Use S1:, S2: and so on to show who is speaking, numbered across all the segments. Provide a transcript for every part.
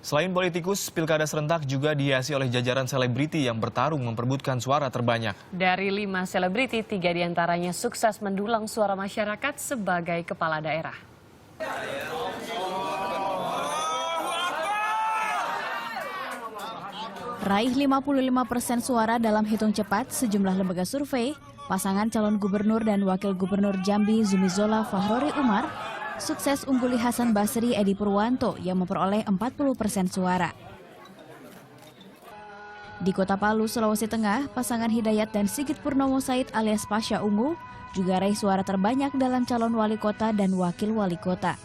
S1: Selain politikus, pilkada serentak juga dihiasi oleh jajaran selebriti yang bertarung memperebutkan suara terbanyak.
S2: Dari 5 selebriti, 3 diantaranya sukses mendulang suara masyarakat sebagai kepala daerah.
S3: Raih 55% suara dalam hitung cepat sejumlah lembaga survei, pasangan calon gubernur dan wakil gubernur Jambi Zumi Zola Fahrori Umar sukses ungguli Hasan Basri Edi Purwanto yang memperoleh 40% suara. Di Kota Palu, Sulawesi Tengah, pasangan Hidayat dan Sigit Purnomo Said alias Pasha Ungu juga raih suara terbanyak dalam calon wali kota dan wakil wali kota.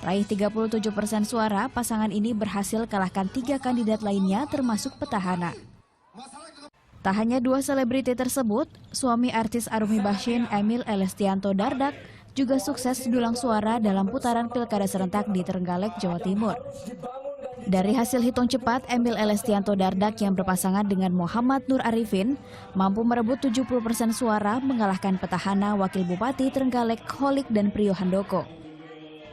S3: Raih 37% suara, pasangan ini berhasil kalahkan 3 kandidat lainnya termasuk petahana. Tak hanya 2 selebriti tersebut, suami artis Arumi Bachsin Emil Elestianto Dardak juga sukses dulang suara dalam putaran pilkada serentak di Trenggalek, Jawa Timur. Dari hasil hitung cepat, Emil Elestianto Dardak yang berpasangan dengan Muhammad Nur Arifin mampu merebut 70% suara mengalahkan petahana wakil bupati Trenggalek Holik dan Priyo Handoko.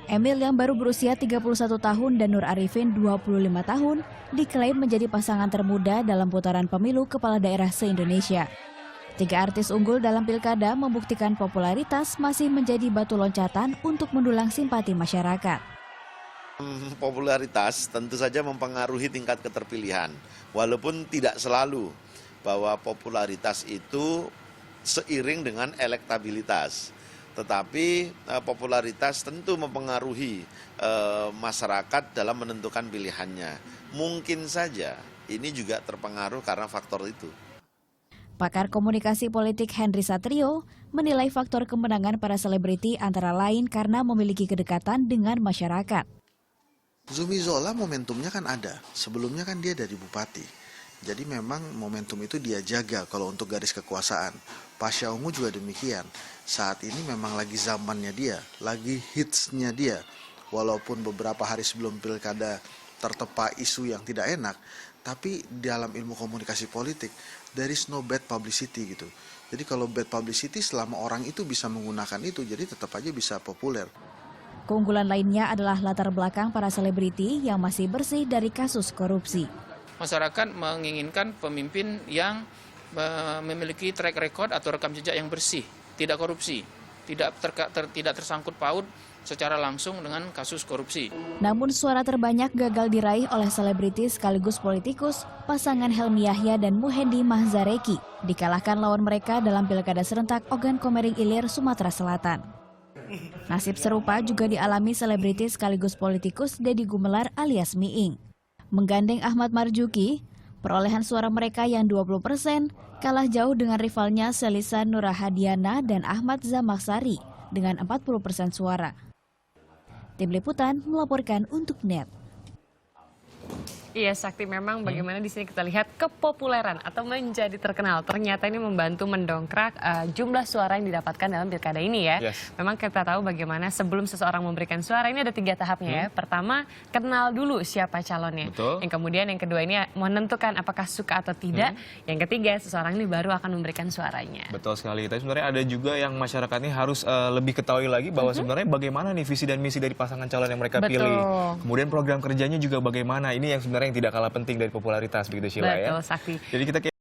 S3: Emil yang baru berusia 31 tahun dan Nur Arifin 25 tahun diklaim menjadi pasangan termuda dalam putaran pemilu kepala daerah se-Indonesia. 3 artis unggul dalam pilkada membuktikan popularitas masih menjadi batu loncatan untuk mendulang simpati masyarakat.
S4: Popularitas tentu saja mempengaruhi tingkat keterpilihan, walaupun tidak selalu bahwa popularitas itu seiring dengan elektabilitas. Tetapi popularitas tentu mempengaruhi masyarakat dalam menentukan pilihannya. Mungkin saja ini juga terpengaruh karena faktor itu.
S3: Pakar komunikasi politik Henry Satrio menilai faktor kemenangan para selebriti antara lain karena memiliki kedekatan dengan masyarakat.
S5: Zumi Zola momentumnya kan ada, sebelumnya kan dia dari bupati. Jadi memang momentum itu dia jaga kalau untuk garis kekuasaan. Pasha Ungu juga demikian, saat ini memang lagi zamannya dia, lagi hitsnya dia. Walaupun beberapa hari sebelum pilkada tertepa isu yang tidak enak, tapi dalam ilmu komunikasi politik, there is no bad publicity gitu. Jadi kalau bad publicity selama orang itu bisa menggunakan itu, jadi tetap aja bisa populer.
S3: Keunggulan lainnya adalah latar belakang para selebriti yang masih bersih dari kasus korupsi.
S6: Masyarakat menginginkan pemimpin yang memiliki track record atau rekam jejak yang bersih, tidak korupsi, tidak tersangkut paut secara langsung dengan kasus korupsi.
S3: Namun suara terbanyak gagal diraih oleh selebritis sekaligus politikus pasangan Helmi Yahya dan Muhendi Mahzareki, dikalahkan lawan mereka dalam pilkada serentak Ogan Komering Ilir, Sumatera Selatan. Nasib serupa juga dialami selebritis sekaligus politikus Deddy Gumelar alias Miing. Menggandeng Ahmad Marzuki, perolehan suara mereka yang 20% kalah jauh dengan rivalnya Selisa Nurahadiana dan Ahmad Zamaksari dengan 40% suara. Tim Liputan melaporkan untuk NET.
S2: Iya, Sakti, memang bagaimana di sini kita lihat kepopuleran atau menjadi terkenal. Ternyata ini membantu mendongkrak jumlah suara yang didapatkan dalam pilkada ini ya.
S1: Yes.
S2: Memang kita tahu bagaimana sebelum seseorang memberikan suara ini ada 3 tahapnya ya. Pertama, kenal dulu siapa calonnya.
S1: Betul.
S2: Yang kemudian yang kedua ini menentukan apakah suka atau tidak. Yang ketiga, seseorang ini baru akan memberikan suaranya.
S1: Betul sekali. Tapi sebenarnya ada juga yang masyarakat ini harus lebih ketahui lagi bahwa sebenarnya bagaimana nih visi dan misi dari pasangan calon yang mereka pilih. Kemudian program kerjanya juga bagaimana. Ini yang sebenarnya yang tidak kalah penting dari popularitas begitu, Sheila, ya.
S2: Betul, Sakti.
S1: Jadi kita